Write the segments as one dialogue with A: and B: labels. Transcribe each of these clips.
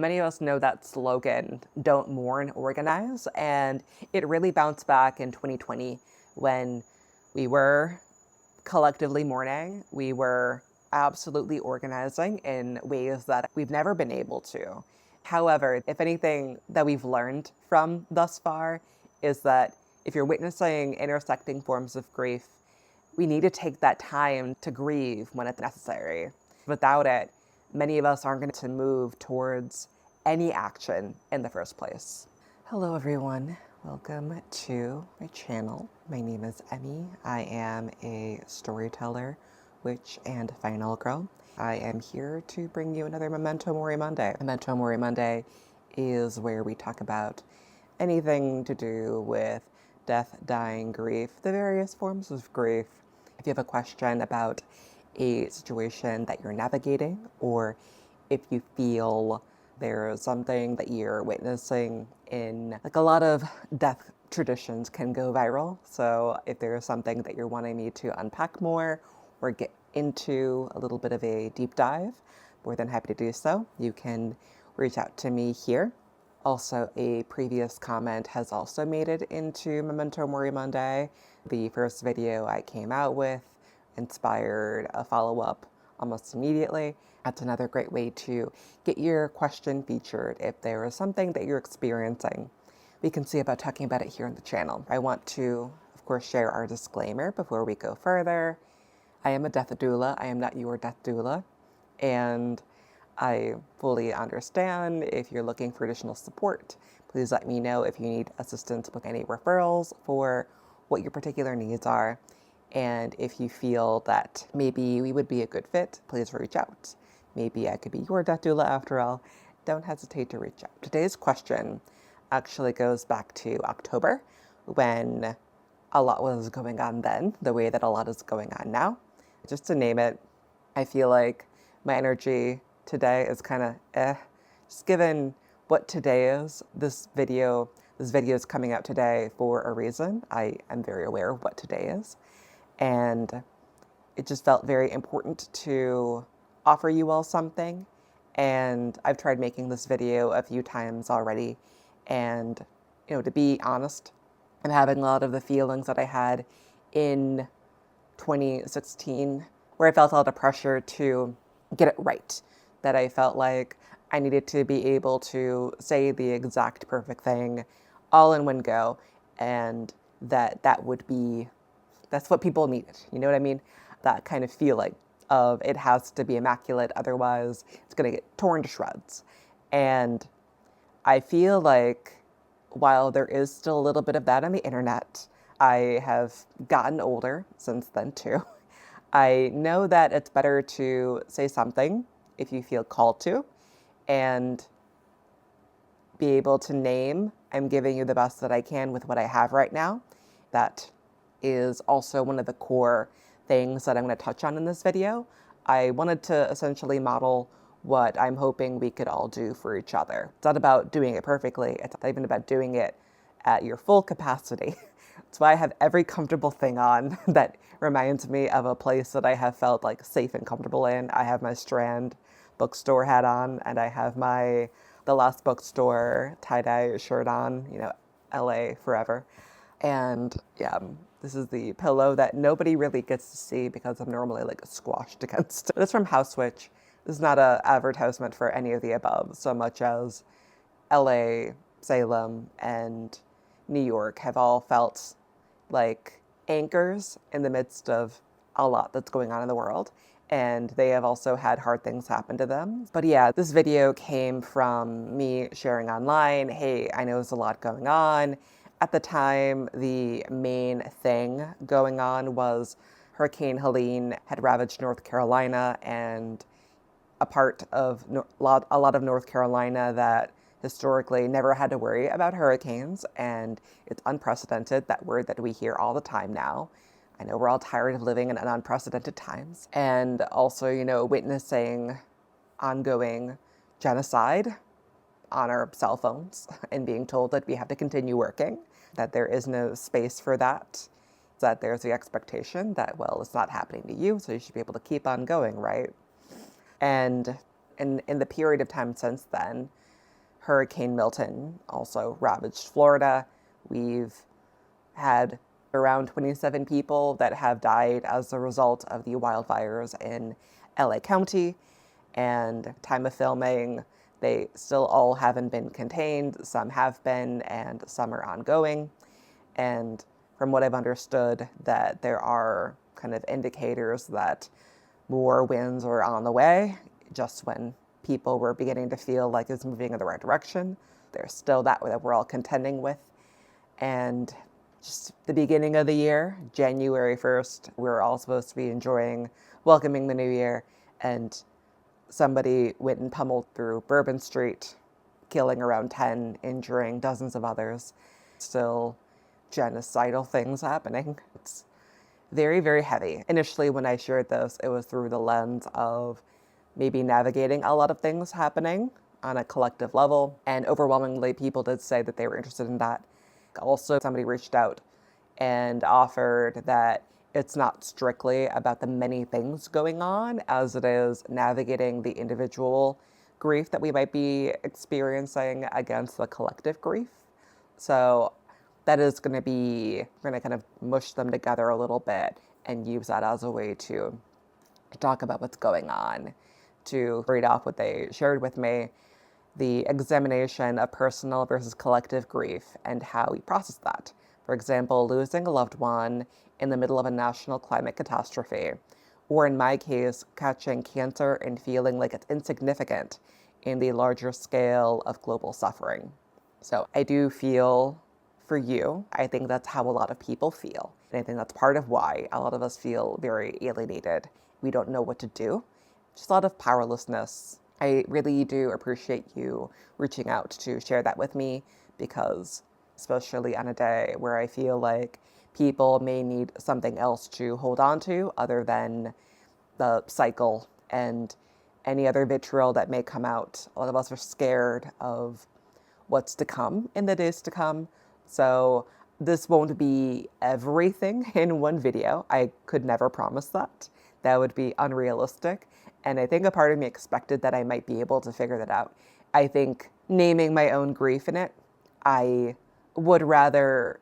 A: Many of us know that slogan, don't mourn, organize, and it really bounced back in 2020 when we were collectively mourning. We were absolutely organizing in ways that we've never been able to. However, if anything that we've learned from thus far is that if you're witnessing intersecting forms of grief, we need to take that time to grieve when it's necessary. Without it, many of us aren't going to move towards any action in the first place. Hello, everyone. Welcome to my channel. My name is Emmy. I am a storyteller, witch, and final girl. I am here to bring you another Memento Mori Monday. Memento Mori Monday is where we talk about anything to do with death, dying, grief, the various forms of grief. If you have a question about a situation that you're navigating, or if you feel there's something that you're witnessing in, like, a lot of death traditions can go viral. So if there's something that you're wanting me to unpack more or get into a little bit of a deep dive, more than happy to do so. You can reach out to me here. Also, a previous comment has also made it into Memento Mori Monday. The first video I came out with inspired a follow-up almost immediately. That's another great way to get your question featured if there is something that you're experiencing. We can see about talking about it here on the channel. I want to, of course, share our disclaimer before we go further. I am a death doula. I am not your death doula. And I fully understand if you're looking for additional support. Please let me know if you need assistance with any referrals for what your particular needs are. And if you feel that maybe we would be a good fit, please reach out. Maybe I could be your death doula after all. Don't hesitate to reach out. Today's question actually goes back to October, when a lot was going on then, the way that a lot is going on now. Just to name it, I feel like my energy today is kind of just given what today is. This video is coming out today for a reason. I am very aware of what today is. And it just felt very important to offer you all something. And I've tried making this video a few times already. And, to be honest, I'm having a lot of the feelings that I had in 2016, where I felt a lot of pressure to get it right. That I felt like I needed to be able to say the exact perfect thing all in one go. And that would be, that's what people needed. You know what I mean? That kind of feeling of it has to be immaculate, otherwise it's going to get torn to shreds. And I feel like while there is still a little bit of that on the internet, I have gotten older since then too. I know that it's better to say something if you feel called to, and be able to name, I'm giving you the best that I can with what I have right now. That is also one of the core things that I'm going to touch on in this video. I wanted to essentially model what I'm hoping we could all do for each other. It's not about doing it perfectly. It's not even about doing it at your full capacity. That's why I have every comfortable thing on that reminds me of a place that I have felt like safe and comfortable in. I have my Strand bookstore hat on, and I have the Last Bookstore tie-dye shirt on, LA forever. And yeah, this is the pillow that nobody really gets to see because I'm normally like squashed against. It's from House Witch. This is not an advertisement for any of the above, so much as LA, Salem, and New York have all felt like anchors in the midst of a lot that's going on in the world. And they have also had hard things happen to them. But yeah, this video came from me sharing online, hey, I know there's a lot going on. At the time, the main thing going on was Hurricane Helene had ravaged North Carolina, and a part of a lot of North Carolina that historically never had to worry about hurricanes, and it's unprecedented, that word that we hear all the time now. I know we're all tired of living in unprecedented times. And also, witnessing ongoing genocide on our cell phones and being told that we have to continue working, that there is no space for that there's the expectation that, well, it's not happening to you, so you should be able to keep on going, right? And in the period of time since then, Hurricane Milton also ravaged Florida. We've had around 27 people that have died as a result of the wildfires in LA County. And time of filming, they still all haven't been contained. Some have been, and some are ongoing. And from what I've understood, that there are kind of indicators that more winds are on the way, just when people were beginning to feel like it's moving in the right direction. There's still that we're all contending with. And just the beginning of the year, January 1st, we're all supposed to be welcoming the new year. And somebody went and pummeled through Bourbon Street, killing around 10, injuring dozens of others. Still genocidal things happening. It's very, very heavy. Initially, when I shared this, it was through the lens of maybe navigating a lot of things happening on a collective level. And overwhelmingly, people did say that they were interested in that. Also, somebody reached out and offered that it's not strictly about the many things going on as it is navigating the individual grief that we might be experiencing against the collective grief. So that is going to be, we're going to kind of mush them together a little bit and use that as a way to talk about what's going on. To read off what they shared with me, the examination of personal versus collective grief and how we process that. For example, losing a loved one in the middle of a national climate catastrophe, or in my case, catching cancer and feeling like it's insignificant in the larger scale of global suffering. So I do feel for you. I think that's how a lot of people feel. And I think that's part of why a lot of us feel very alienated. We don't know what to do. Just a lot of powerlessness. I really do appreciate you reaching out to share that with me, because especially on a day where I feel like people may need something else to hold on to other than the cycle and any other vitriol that may come out. A lot of us are scared of what's to come in the days to come. So this won't be everything in one video. I could never promise that. That would be unrealistic. And I think a part of me expected that I might be able to figure that out. I think naming my own grief in it, I would rather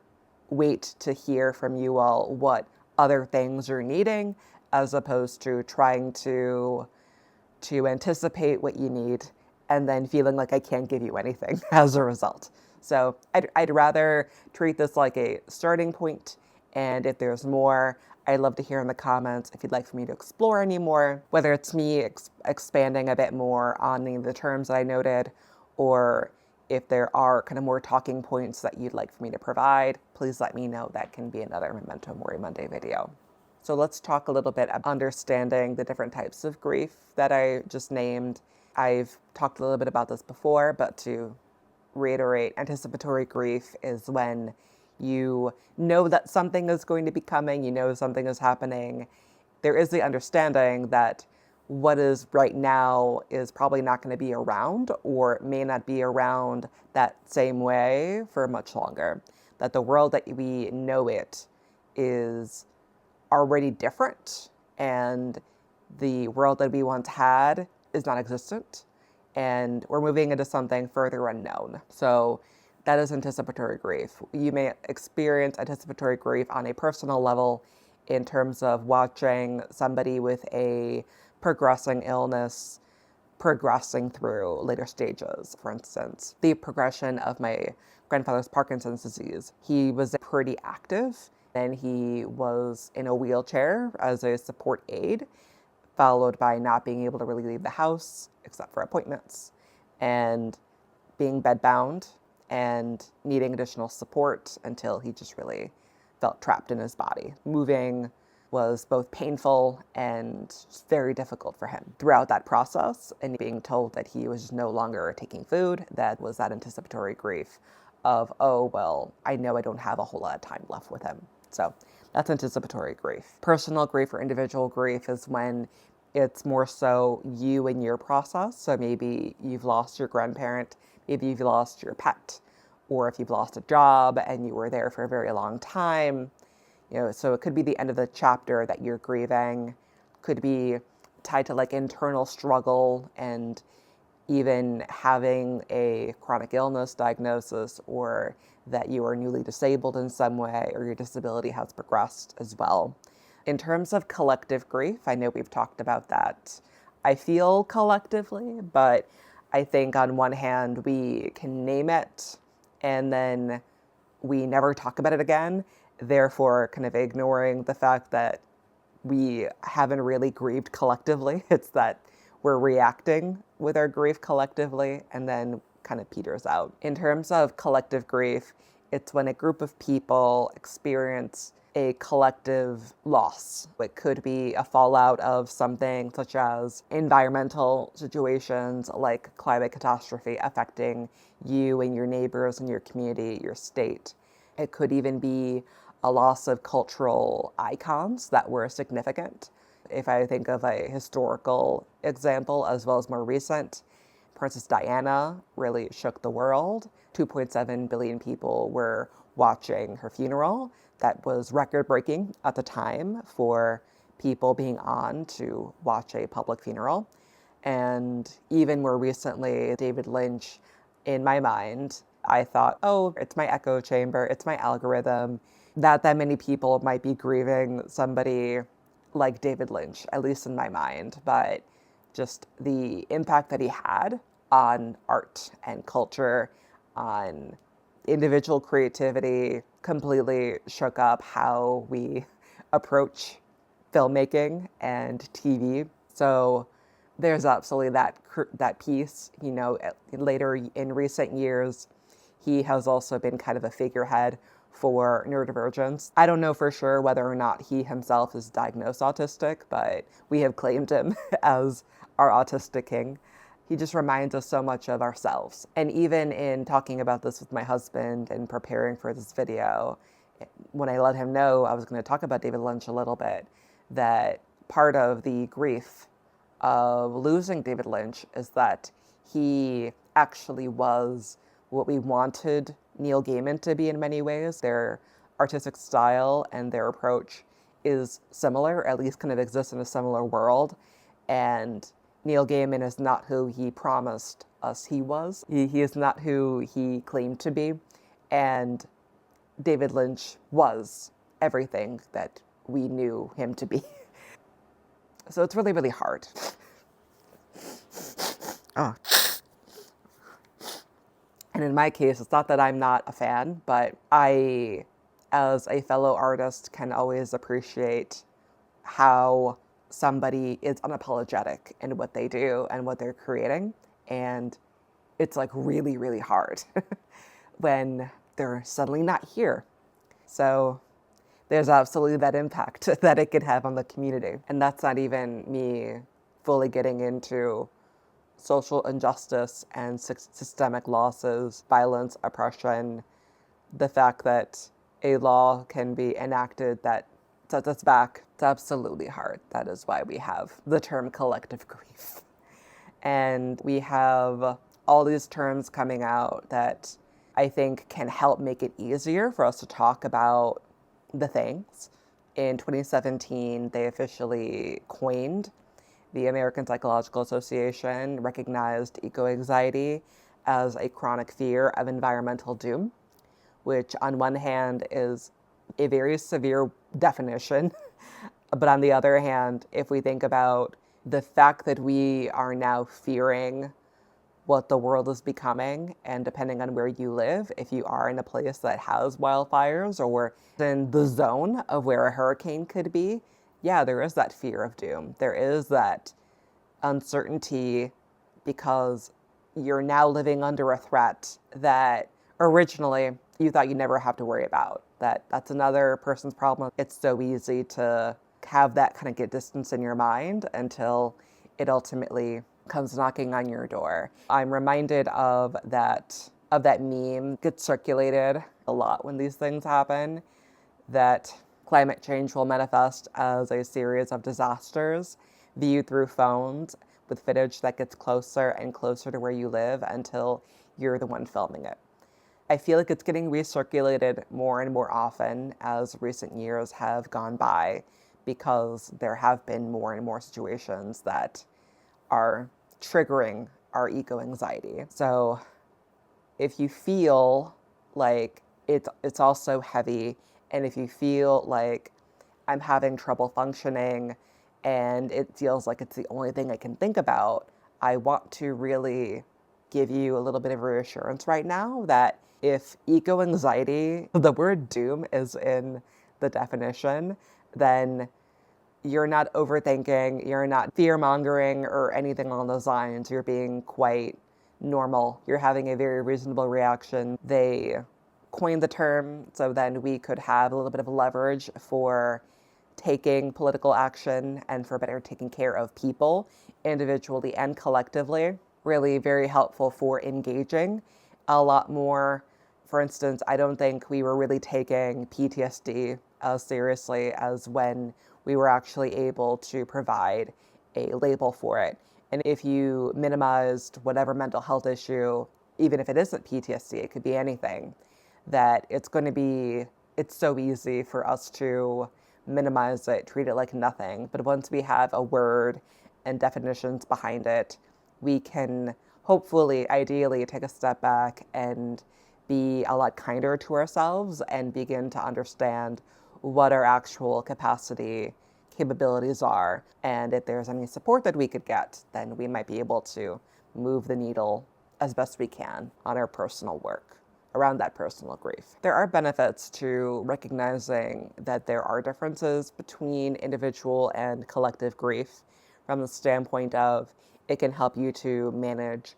A: wait to hear from you all what other things you're needing, as opposed to trying to anticipate what you need and then feeling like I can't give you anything as a result. So I'd rather treat this like a starting point, and if there's more, I'd love to hear in the comments if you'd like for me to explore any more, whether it's me expanding a bit more on the terms that I noted, or if there are kind of more talking points that you'd like for me to provide, please let me know. That can be another Memento Mori Monday video. So let's talk a little bit about understanding the different types of grief that I just named. I've talked a little bit about this before, but to reiterate, anticipatory grief is when you know that something is going to be coming, you know something is happening. There is the understanding that what is right now is probably not going to be around, or may not be around that same way for much longer. That the world that we know it is already different, and the world that we once had is non-existent, and we're moving into something further unknown. So that is anticipatory grief. You may experience anticipatory grief on a personal level in terms of watching somebody with a progressing illness progressing through later stages. For instance, the progression of my grandfather's Parkinson's disease. He was pretty active, and he was in a wheelchair as a support aid, followed by not being able to really leave the house except for appointments, and being bedbound and needing additional support until he just really felt trapped in his body. Moving was both painful and very difficult for him throughout that process, and being told that he was no longer taking food. That was that anticipatory grief of, oh, well, I know I don't have a whole lot of time left with him. So that's anticipatory grief. Personal grief or individual grief is when it's more so you and your process. So maybe you've lost your grandparent, maybe you've lost your pet, or if you've lost a job and you were there for a very long time. So it could be the end of the chapter that you're grieving, could be tied to like internal struggle and even having a chronic illness diagnosis, or that you are newly disabled in some way, or your disability has progressed as well. In terms of collective grief, I know we've talked about that. I feel collectively, but I think on one hand, we can name it and then we never talk about it again, therefore kind of ignoring the fact that we haven't really grieved collectively. It's that we're reacting with our grief collectively and then kind of peters out. In terms of collective grief, it's when a group of people experience a collective loss. It could be a fallout of something such as environmental situations like climate catastrophe affecting you and your neighbors and your community, your state. It could even be a loss of cultural icons that were significant. If I think of a historical example as well as more recent, Princess Diana really shook the world. 2.7 billion people were watching her funeral. That was record-breaking at the time for people being on to watch a public funeral. And even more recently, David Lynch, in my mind, I thought, oh, it's my echo chamber, it's my algorithm, that many people might be grieving somebody like David Lynch, at least in my mind. But just the impact that he had on art and culture, on individual creativity, completely shook up how we approach filmmaking and TV. So there's absolutely that piece. You know, later in recent years, he has also been kind of a figurehead for neurodivergence. I don't know for sure whether or not he himself is diagnosed autistic, but we have claimed him as our autistic king. He just reminds us so much of ourselves. And even in talking about this with my husband and preparing for this video, when I let him know I was going to talk about David Lynch a little bit, that part of the grief of losing David Lynch is that he actually was what we wanted Neil Gaiman to be in many ways. Their artistic style and their approach is similar, at least kind of exists in a similar world. And Neil Gaiman is not who he promised us he was. He is not who he claimed to be. And David Lynch was everything that we knew him to be. So it's really, really hard. Oh. And in my case, it's not that I'm not a fan, but I, as a fellow artist, can always appreciate how somebody is unapologetic in what they do and what they're creating. And it's like really, really hard when they're suddenly not here. So there's absolutely that impact that it could have on the community. And that's not even me fully getting into social injustice and systemic losses, violence, oppression, the fact that a law can be enacted that sets us back. It's absolutely hard. That is why we have the term collective grief. And we have all these terms coming out that I think can help make it easier for us to talk about the things. In 2017, they officially coined, the American Psychological Association recognized eco-anxiety as a chronic fear of environmental doom, which on one hand is a very severe definition. But on the other hand, if we think about the fact that we are now fearing what the world is becoming, and depending on where you live, if you are in a place that has wildfires or in the zone of where a hurricane could be, yeah, there is that fear of doom. There is that uncertainty because you're now living under a threat that originally you thought you'd never have to worry about. That's another person's problem. It's so easy to have that kind of get distance in your mind until it ultimately comes knocking on your door. I'm reminded of that meme, gets circulated a lot when these things happen, that climate change will manifest as a series of disasters viewed through phones with footage that gets closer and closer to where you live until you're the one filming it. I feel like it's getting recirculated more and more often as recent years have gone by, because there have been more and more situations that are triggering our eco anxiety. So if you feel like it's also heavy, and if you feel like I'm having trouble functioning and it feels like it's the only thing I can think about, I want to really give you a little bit of reassurance right now that if eco anxiety, the word doom is in the definition, then you're not overthinking, you're not fear mongering or anything along those lines. You're being quite normal. You're having a very reasonable reaction. They coined the term so then we could have a little bit of leverage for taking political action and for better taking care of people individually and collectively. Really very helpful for engaging a lot more. For instance, I don't think we were really taking PTSD as seriously as when we were actually able to provide a label for it. And if you minimized whatever mental health issue, even if it isn't PTSD, it could be anything, that it's so easy for us to minimize it, treat it like nothing. But once we have a word and definitions behind it, we can hopefully, ideally, take a step back and be a lot kinder to ourselves and begin to understand what our actual capabilities are. And if there's any support that we could get, then we might be able to move the needle as best we can on our personal work around that personal grief. There are benefits to recognizing that there are differences between individual and collective grief from the standpoint of it can help you to manage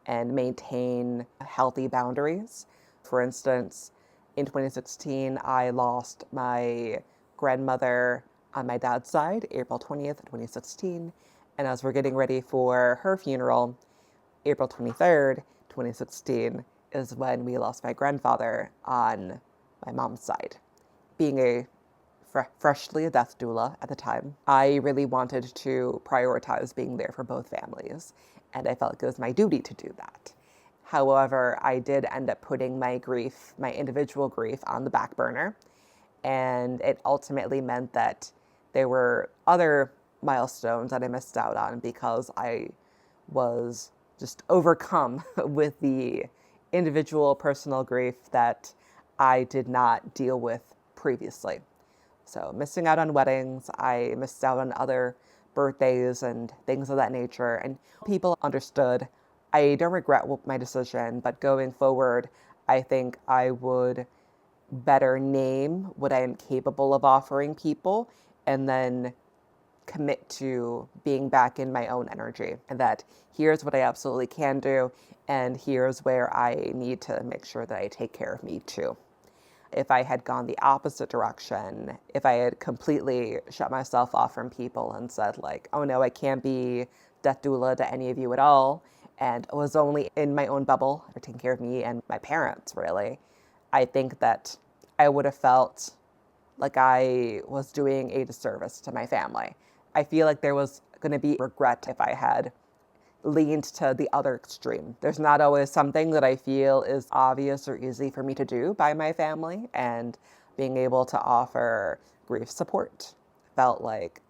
A: and maintain healthy boundaries. For instance, in 2016, I lost my grandmother on my dad's side, April 20th, 2016. And as we're getting ready for her funeral, April 23rd, 2016, is when we lost my grandfather on my mom's side. Being a freshly a death doula at the time, I really wanted to prioritize being there for both families, and I felt like it was my duty to do that. However, I did end up putting my individual grief on the back burner, and it ultimately meant that there were other milestones that I missed out on because I was just overcome with the individual personal grief that I did not deal with previously. So missing out on weddings, I missed out on other birthdays and things of that nature, and people understood. I don't regret my decision, but going forward, I think I would better name what I am capable of offering people and then commit to being back in my own energy, and that here's what I absolutely can do, and here's where I need to make sure that I take care of me too. If I had gone the opposite direction, if I had completely shut myself off from people and said like, oh no, I can't be death doula to any of you at all, and was only in my own bubble or taking care of me and my parents, really, I think that I would have felt like I was doing a disservice to my family. I feel like there was going to be regret if I had leaned to the other extreme. There's not always something that I feel is obvious or easy for me to do by my family, and being able to offer grief support felt like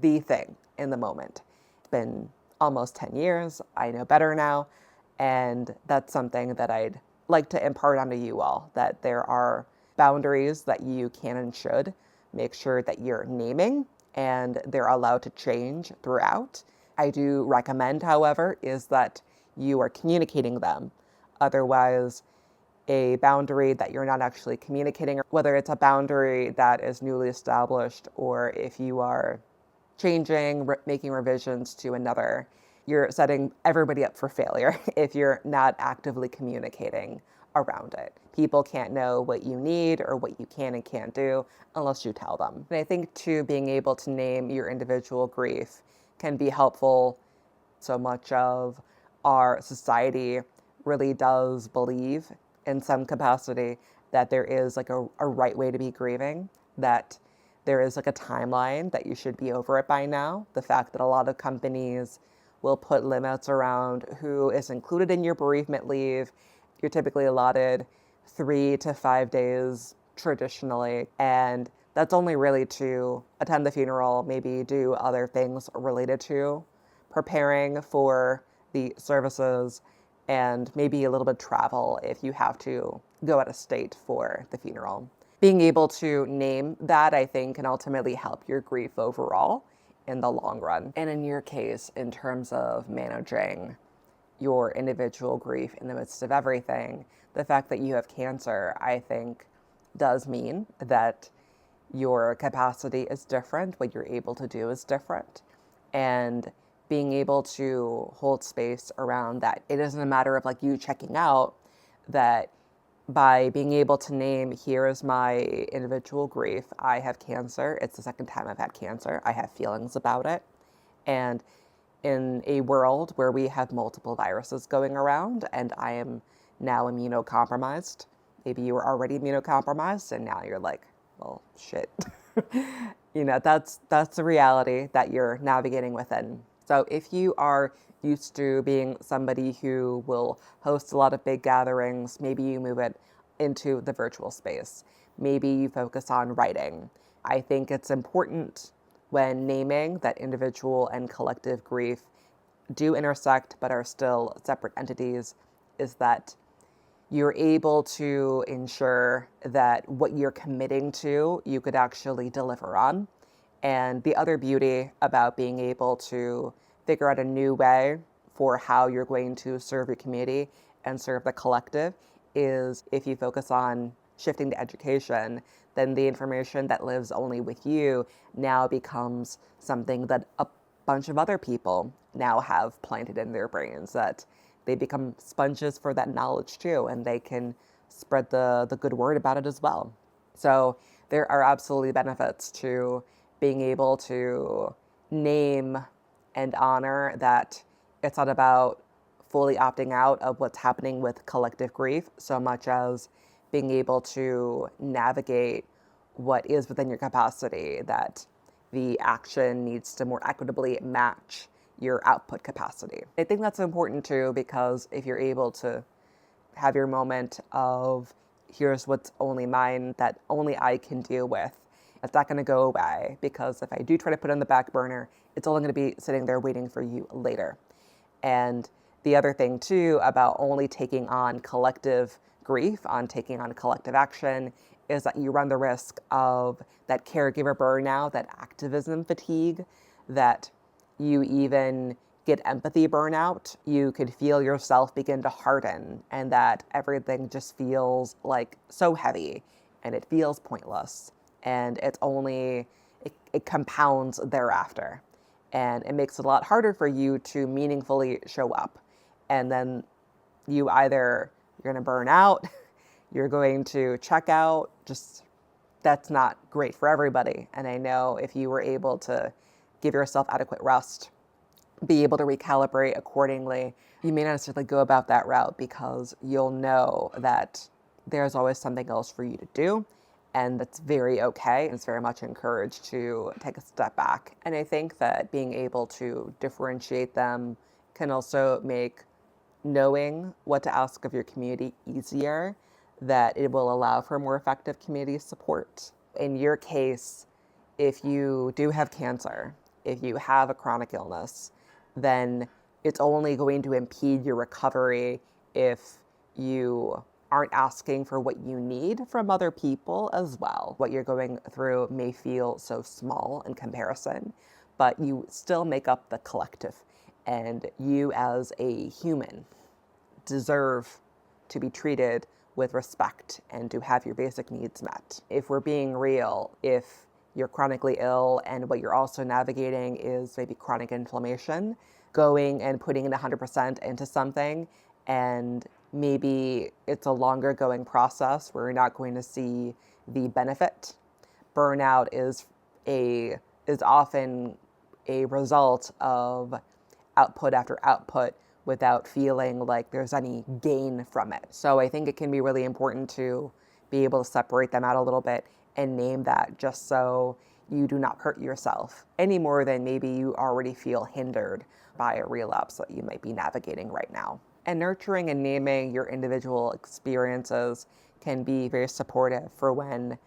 A: the thing in the moment. It's been almost 10 years. I know better now, and that's something that I'd like to impart onto you all, that there are boundaries that you can and should make sure that you're naming, and they're allowed to change throughout. I do recommend, however, is that you are communicating them. Otherwise, a boundary that you're not actually communicating, whether it's a boundary that is newly established or if you are changing, making revisions to another, you're setting everybody up for failure if you're not actively communicating around it. People can't know what you need or what you can and can't do unless you tell them. And I think too, being able to name your individual grief can be helpful. So much of our society really does believe in some capacity that there is like a right way to be grieving, that there is like a timeline that you should be over it by now. The fact that a lot of companies will put limits around who is included in your bereavement leave. You're typically allotted 3 to 5 days traditionally, and that's only really to attend the funeral, maybe do other things related to preparing for the services, and maybe a little bit of travel if you have to go out of state for the funeral. Being able to name that, I think, can ultimately help your grief overall in the long run. And in your case, in terms of managing your individual grief in the midst of everything, the fact that you have cancer, I think, does mean that your capacity is different, what you're able to do is different. And being able to hold space around that, it isn't a matter of like you checking out, that by being able to name, here is my individual grief, I have cancer, it's the second time I've had cancer, I have feelings about it. And in a world where we have multiple viruses going around and I am now immunocompromised, maybe you were already immunocompromised and now you're like, well, shit. That's the reality that you're navigating within. So if you are used to being somebody who will host a lot of big gatherings, maybe you move it into the virtual space. Maybe you focus on writing. I think it's important when naming that individual and collective grief do intersect but are still separate entities, is that you're able to ensure that what you're committing to, you could actually deliver on. And the other beauty about being able to figure out a new way for how you're going to serve your community and serve the collective is if you focus on shifting to education, then the information that lives only with you now becomes something that a bunch of other people now have planted in their brains, that they become sponges for that knowledge too, and they can spread the good word about it as well. So there are absolutely benefits to being able to name and honor that it's not about fully opting out of what's happening with collective grief so much as being able to navigate what is within your capacity, that the action needs to more equitably match your output capacity. I think that's important too, because if you're able to have your moment of here's what's only mine, that only I can deal with, it's not going to go away, because if I do try to put it on the back burner, it's only going to be sitting there waiting for you later. And the other thing too about only taking on collective grief, on taking on collective action, is that you run the risk of that caregiver burnout, that activism fatigue, that you even get empathy burnout. You could feel yourself begin to harden, and that everything just feels like so heavy and it feels pointless. And it compounds thereafter. And it makes it a lot harder for you to meaningfully show up. And then you're going to burn out, you're going to check out, just that's not great for everybody. And I know if you were able to give yourself adequate rest, be able to recalibrate accordingly, you may not necessarily go about that route, because you'll know that there's always something else for you to do. And that's very okay. It's very much encouraged to take a step back. And I think that being able to differentiate them can also make knowing what to ask of your community easier, that it will allow for more effective community support. In your case, if you do have cancer, if you have a chronic illness, then it's only going to impede your recovery if you aren't asking for what you need from other people as well. What you're going through may feel so small in comparison, but you still make up the collective. And you as a human deserve to be treated with respect and to have your basic needs met. If we're being real, if you're chronically ill and what you're also navigating is maybe chronic inflammation, going and putting in 100% into something, and maybe it's a longer going process where you're not going to see the benefit. Burnout is often a result of output after output without feeling like there's any gain from it. So I think it can be really important to be able to separate them out a little bit and name that, just so you do not hurt yourself any more than maybe you already feel hindered by a relapse that you might be navigating right now. And nurturing and naming your individual experiences can be very supportive for when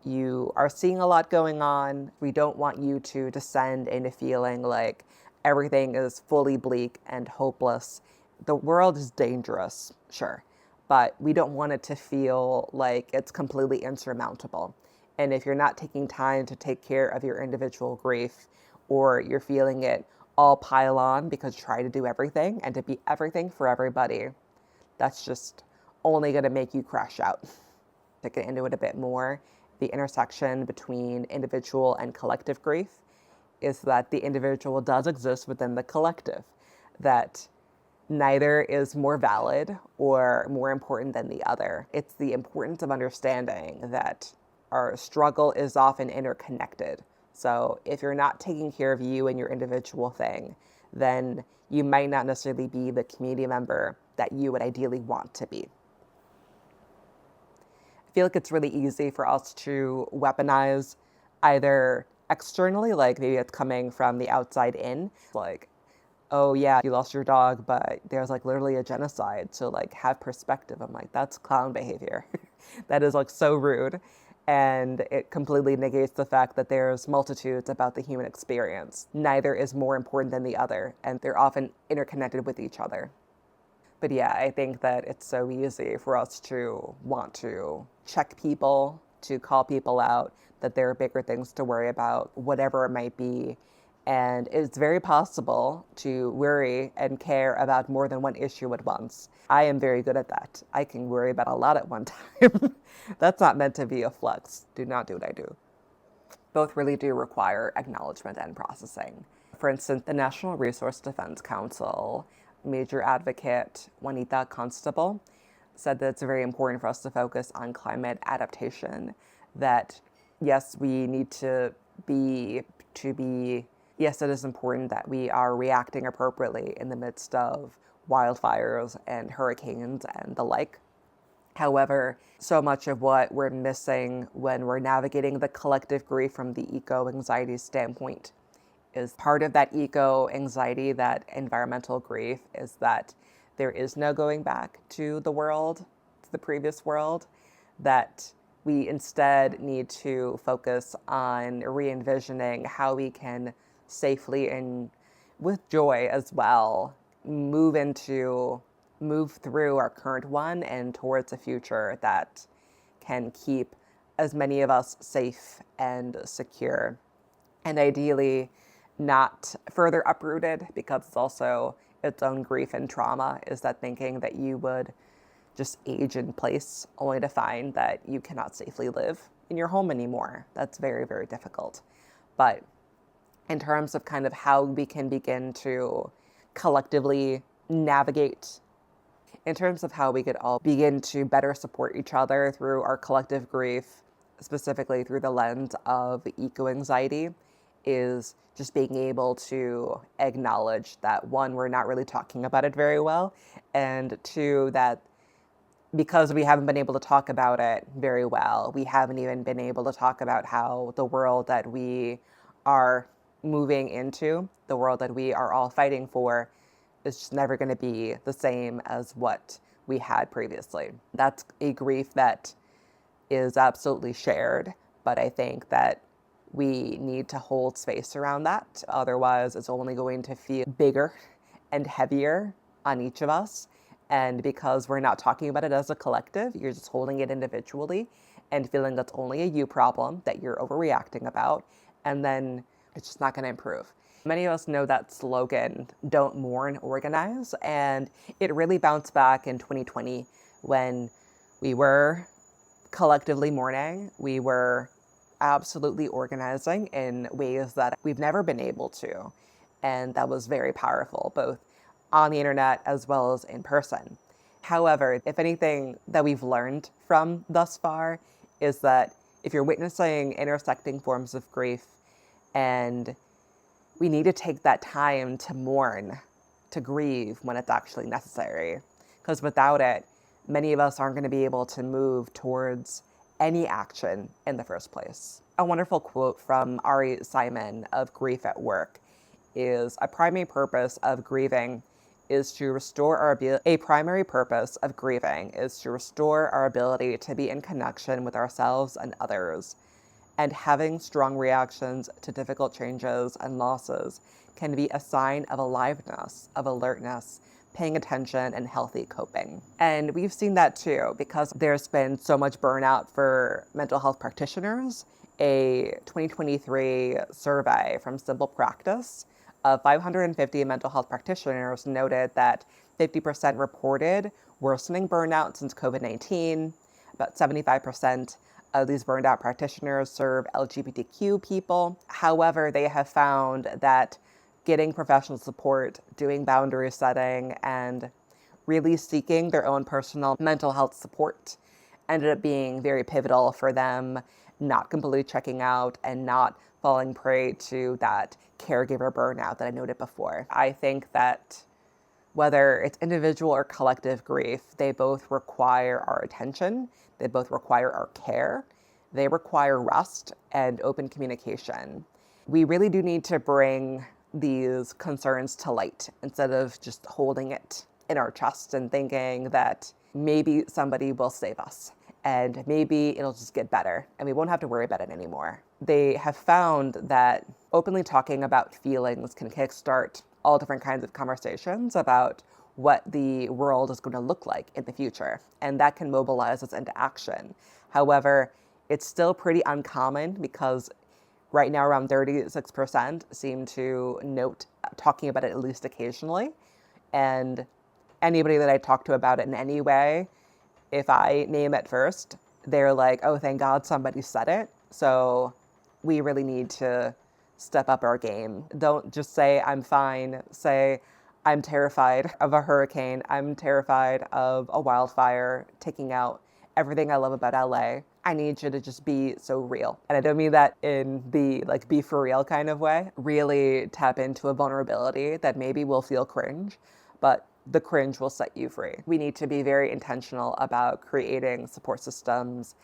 A: you are seeing a lot going on. We don't want you to descend into feeling like everything is fully bleak and hopeless. The world is dangerous, sure, but we don't want it to feel like it's completely insurmountable. And if you're not taking time to take care of your individual grief, or you're feeling it all pile on because you try to do everything and to be everything for everybody, that's just only going to make you crash out. To get into it a bit more, the intersection between individual and collective grief is that the individual does exist within the collective, that neither is more valid or more important than the other. It's the importance of understanding that our struggle is often interconnected. So if you're not taking care of you and your individual thing, then you might not necessarily be the community member that you would ideally want to be. I feel like it's really easy for us to weaponize either externally, like maybe it's coming from the outside in, like, oh yeah, you lost your dog, but there's like literally a genocide. So like have perspective. I'm like, that's clown behavior. That is like so rude. And it completely negates the fact that there's multitudes about the human experience. Neither is more important than the other, and they're often interconnected with each other. But yeah, I think that it's so easy for us to want to check people, to call people out, that there are bigger things to worry about, whatever it might be. And it's very possible to worry and care about more than one issue at once. I am very good at that. I can worry about a lot at one time. That's not meant to be a flex. Do not do what I do. Both really do require acknowledgement and processing. For instance, the National Resource Defense Council major advocate Juanita Constable said that it's very important for us to focus on climate adaptation, that yes, we need to be, yes, it is important that we are reacting appropriately in the midst of wildfires and hurricanes and the like. However, so much of what we're missing when we're navigating the collective grief from the eco-anxiety standpoint is part of that eco-anxiety, that environmental grief, is that there is no going back to the world, to the previous world, that we instead need to focus on re-envisioning how we can safely and with joy as well move through our current one and towards a future that can keep as many of us safe and secure, and ideally not further uprooted, because it's also its own grief and trauma, is that thinking that you would just age in place only to find that you cannot safely live in your home anymore. That's very, very difficult. But in terms of kind of how we can begin to collectively navigate, in terms of how we could all begin to better support each other through our collective grief, specifically through the lens of eco-anxiety, is just being able to acknowledge that, one, we're not really talking about it very well, and two, that because we haven't been able to talk about it very well, we haven't even been able to talk about how the world that we are moving into, the world that we are all fighting for, is just never going to be the same as what we had previously. That's a grief that is absolutely shared, but I think that we need to hold space around that. Otherwise, it's only going to feel bigger and heavier on each of us. And because we're not talking about it as a collective, you're just holding it individually and feeling that's only a you problem that you're overreacting about. And then it's just not going to improve. Many of us know that slogan, don't mourn, organize. And it really bounced back in 2020 when we were collectively mourning. We were absolutely organizing in ways that we've never been able to. And that was very powerful, both on the internet as well as in person. However, if anything that we've learned from thus far is that if you're witnessing intersecting forms of grief, and we need to take that time to mourn, to grieve when it's actually necessary. Because without it, many of us aren't going to be able to move towards any action in the first place. A wonderful quote from Ari Simon of Grief at Work is, a primary purpose of grieving is to restore our ability to be in connection with ourselves and others, And having strong reactions to difficult changes and losses can be a sign of aliveness, of alertness, paying attention, and healthy coping. And we've seen that too, because there's been so much burnout for mental health practitioners. A 2023 survey from Simple Practice of 550 mental health practitioners noted that 50% reported worsening burnout since COVID-19. About 75% of these burned out practitioners serve LGBTQ people. However, they have found that getting professional support, doing boundary setting, and really seeking their own personal mental health support ended up being very pivotal for them not completely checking out and not falling prey to that caregiver burnout that I noted before. I think that whether it's individual or collective grief, they both require our attention, they both require our care, they require rest and open communication. We really do need to bring these concerns to light instead of just holding it in our chest and thinking that maybe somebody will save us and maybe it'll just get better and we won't have to worry about it anymore. They have found that openly talking about feelings can kickstart all different kinds of conversations about what the world is going to look like in the future, and that can mobilize us into action. However, it's still pretty uncommon because right now around 36% seem to note talking about it at least occasionally, and anybody that I talk to about it in any way, if I name it first, they're like, oh, thank God somebody said it. So we really need to step up our game. Don't just say, I'm fine. Say, I'm terrified of a hurricane. I'm terrified of a wildfire taking out everything I love about LA. I need you to just be so real. And I don't mean that in the like be for real kind of way. Really tap into a vulnerability that maybe will feel cringe, but the cringe will set you free. We need to be very intentional about creating support systems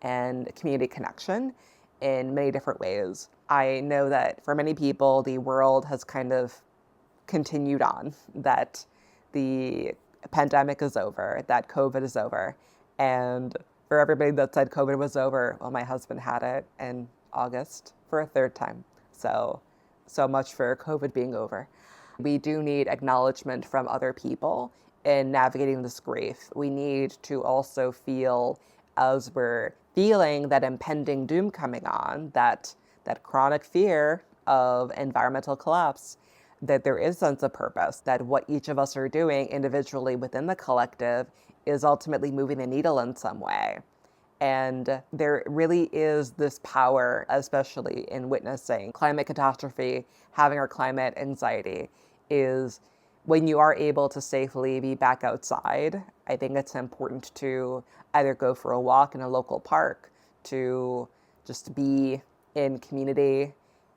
A: and community connection in many different ways. I know that for many people, the world has kind of continued on, that the pandemic is over, that COVID is over. And for everybody that said COVID was over, well, my husband had it in August for a third time. So much for COVID being over. We do need acknowledgement from other people in navigating this grief. We need to also feel, as we're feeling that impending doom coming on, that chronic fear of environmental collapse, that there is a sense of purpose, that what each of us are doing individually within the collective is ultimately moving the needle in some way. And there really is this power, especially in witnessing climate catastrophe, having our climate anxiety, is when you are able to safely be back outside. I think it's important to either go for a walk in a local park, to just be in community.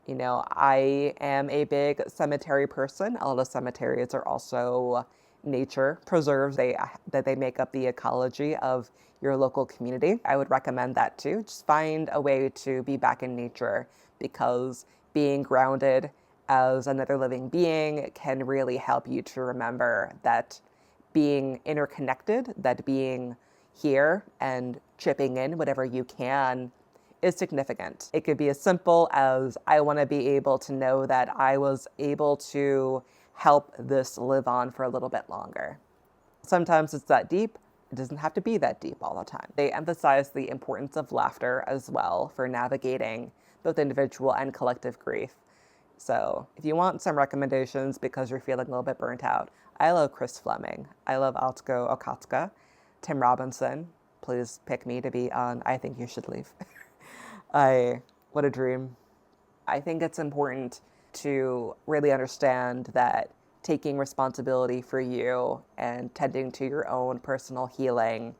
A: You know, I am a big cemetery person. A lot of cemeteries are also nature preserves that they make up the ecology of your local community. I would recommend that too. Just find a way to be back in nature, because being grounded as another living being can really help you to remember that being interconnected, that being here and chipping in whatever you can is significant. It could be as simple as, I want to be able to know that I was able to help this live on for a little bit longer. Sometimes it's that deep. It doesn't have to be that deep all the time. They emphasize the importance of laughter as well for navigating both individual and collective grief. So if you want some recommendations because you're feeling a little bit burnt out, I love Chris Fleming. I love Atsuko Okatsuka. Tim Robinson, please pick me to be on I Think You Should Leave. What a dream. I think it's important to really understand that taking responsibility for you and tending to your own personal healing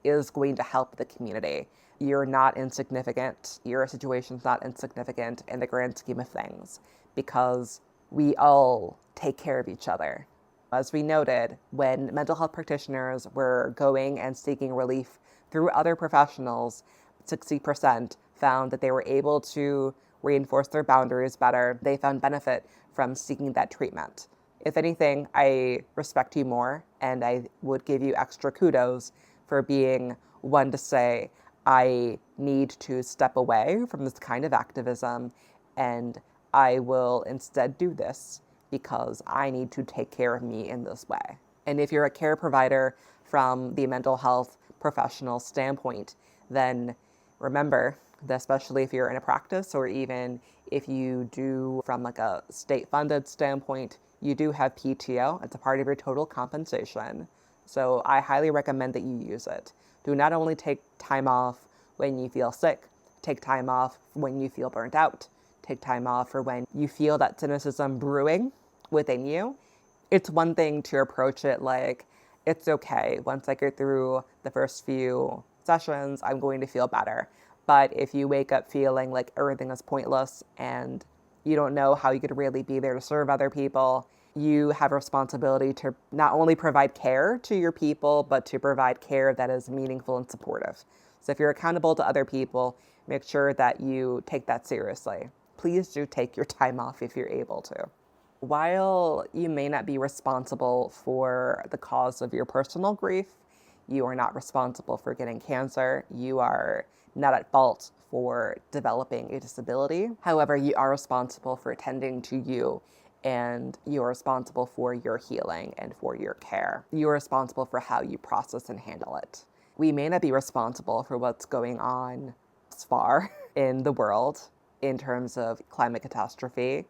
A: is going to help the community. You're not insignificant. Your situation's not insignificant in the grand scheme of things, because we all take care of each other. As we noted, when mental health practitioners were going and seeking relief through other professionals, 60% found that they were able to reinforce their boundaries better. They found benefit from seeking that treatment. If anything, I respect you more, and I would give you extra kudos for being one to say, I need to step away from this kind of activism, and I will instead do this because I need to take care of me in this way. And if you're a care provider from the mental health professional standpoint, then remember that especially if you're in a practice, or even if you do from like a state funded standpoint, you do have PTO. It's a part of your total compensation. So I highly recommend that you use it. Do not only take time off when you feel sick, take time off when you feel burnt out, take time off for when you feel that cynicism brewing within you. It's one thing to approach it like, it's okay. Once I get through the first few sessions, I'm going to feel better. But if you wake up feeling like everything is pointless and you don't know how you could really be there to serve other people, you have a responsibility to not only provide care to your people, but to provide care that is meaningful and supportive. So if you're accountable to other people, make sure that you take that seriously. Please do take your time off if you're able to. While you may not be responsible for the cause of your personal grief, you are not responsible for getting cancer. You are not at fault for developing a disability. However, you are responsible for attending to you, and you are responsible for your healing and for your care. You are responsible for how you process and handle it. We may not be responsible for what's going on thus far in the world in terms of climate catastrophe,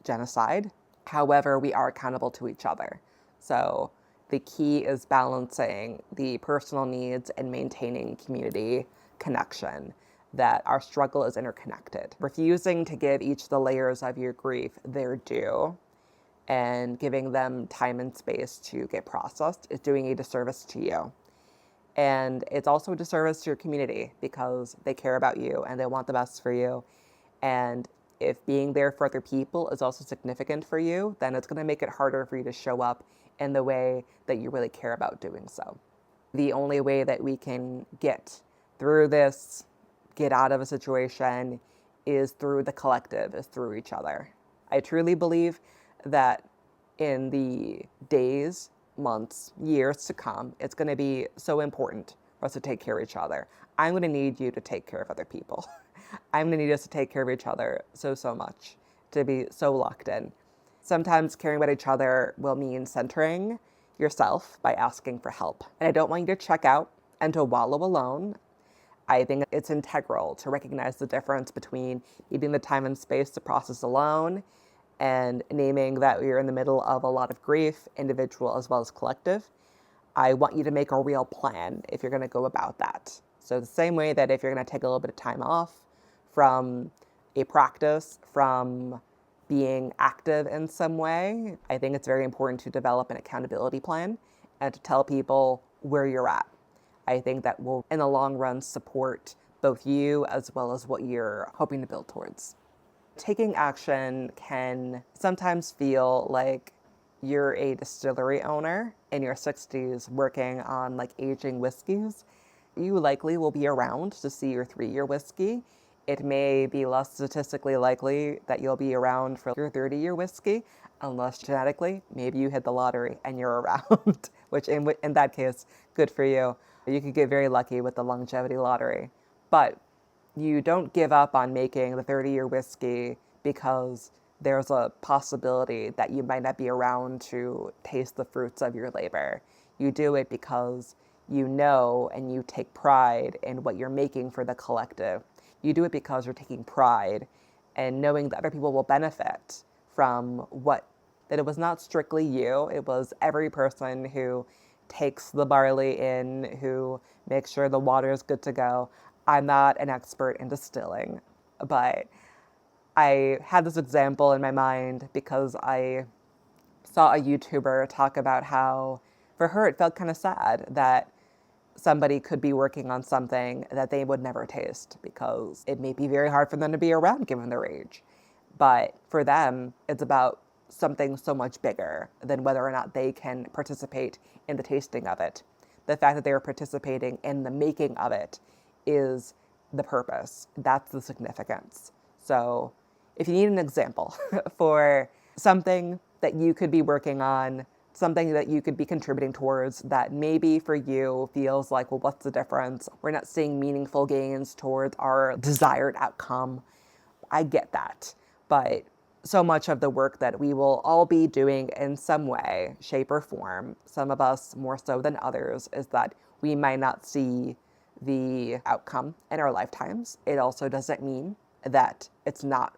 A: genocide. However, we are accountable to each other. So the key is balancing the personal needs and maintaining community connection, that our struggle is interconnected. Refusing to give each of the layers of your grief their due and giving them time and space to get processed is doing a disservice to you. And it's also a disservice to your community because they care about you and they want the best for you. And if being there for other people is also significant for you, then it's going to make it harder for you to show up in the way that you really care about doing so. The only way that we can get through this, get out of a situation, is through the collective, is through each other. I truly believe that in the days, months, years to come, it's going to be so important for us to take care of each other. I'm going to need you to take care of other people. I'm going to need us to take care of each other so much, to be so locked in. Sometimes caring about each other will mean centering yourself by asking for help. And I don't want you to check out and to wallow alone. I think it's integral to recognize the difference between needing the time and space to process alone and naming that you're in the middle of a lot of grief, individual as well as collective. I want you to make a real plan if you're going to go about that. So the same way that if you're going to take a little bit of time off from a practice, from being active in some way, I think it's very important to develop an accountability plan and to tell people where you're at. I think that will, in the long run, support both you as well as what you're hoping to build towards. Taking action can sometimes feel like you're a distillery owner in your 60s working on like aging whiskeys. You likely will be around to see your 3-year whiskey. It may be less statistically likely that you'll be around for your 30-year whiskey, unless genetically, maybe you hit the lottery and you're around, which in that case, good for you. You could get very lucky with the longevity lottery. But you don't give up on making the 30-year whiskey because there's a possibility that you might not be around to taste the fruits of your labor. You do it because you know and you take pride in what you're making for the collective. You do it because you're taking pride and knowing that other people will benefit from that it was not strictly you, it was every person who takes the barley in, who makes sure the water is good to go. I'm not an expert in distilling, but I had this example in my mind because I saw a YouTuber talk about how, for her, it felt kind of sad that somebody could be working on something that they would never taste because it may be very hard for them to be around given their age. But for them, it's about something so much bigger than whether or not they can participate in the tasting of it. The fact that they are participating in the making of it is the purpose. That's the significance. So if you need an example for something that you could be working on something that you could be contributing towards that maybe for you feels like, well, what's the difference? We're not seeing meaningful gains towards our desired outcome. I get that. But so much of the work that we will all be doing in some way, shape, or form, some of us more so than others, is that we might not see the outcome in our lifetimes. It also doesn't mean that it's not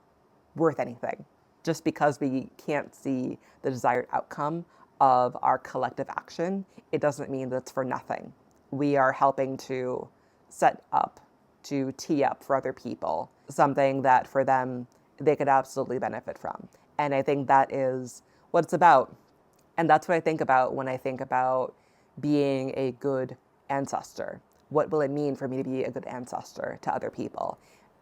A: worth anything. Just because we can't see the desired outcome of our collective action, it doesn't mean that it's for nothing. We are helping to set up, to tee up for other people, something that for them, they could absolutely benefit from. And I think that is what it's about. And that's what I think about when I think about being a good ancestor. What will it mean for me to be a good ancestor to other people?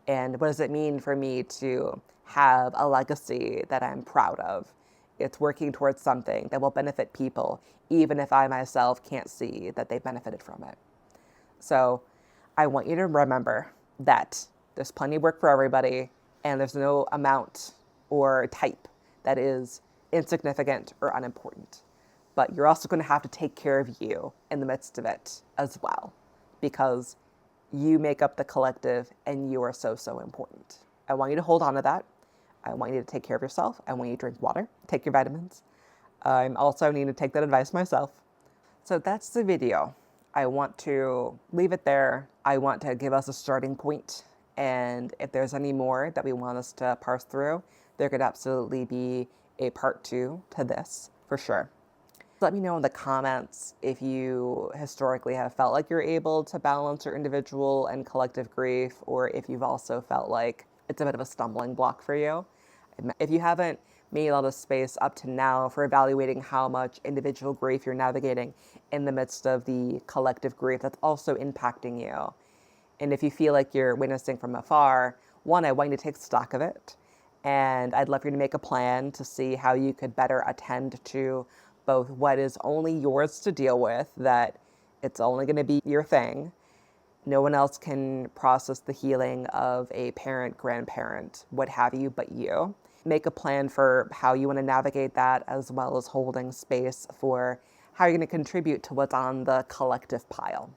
A: And what does it mean for me to have a legacy that I'm proud of? It's working towards something that will benefit people, even if I myself can't see that they benefited from it. So I want you to remember that there's plenty of work for everybody, and there's no amount or type that is insignificant or unimportant. But you're also going to have to take care of you in the midst of it as well, because you make up the collective and you are so, so important. I want you to hold on to that. I want you to take care of yourself. I want you to drink water, take your vitamins. I'm also need to take that advice myself. So that's the video. I want to leave it there. I want to give us a starting point. And if there's any more that we want us to parse through, there could absolutely be a part 2 to this, for sure. Let me know in the comments if you historically have felt like you're able to balance your individual and collective grief, or if you've also felt like it's a bit of a stumbling block for you. If you haven't made a lot of space up to now for evaluating how much individual grief you're navigating in the midst of the collective grief that's also impacting you, and if you feel like you're witnessing from afar, one, I want you to take stock of it. And I'd love for you to make a plan to see how you could better attend to both what is only yours to deal with, that it's only going to be your thing. No one else can process the healing of a parent, grandparent, what have you, but you. Make a plan for how you want to navigate that, as well as holding space for how you're going to contribute to what's on the collective pile.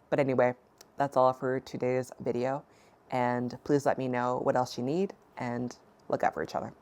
A: But anyway, that's all for today's video. And please let me know what else you need, and look out for each other.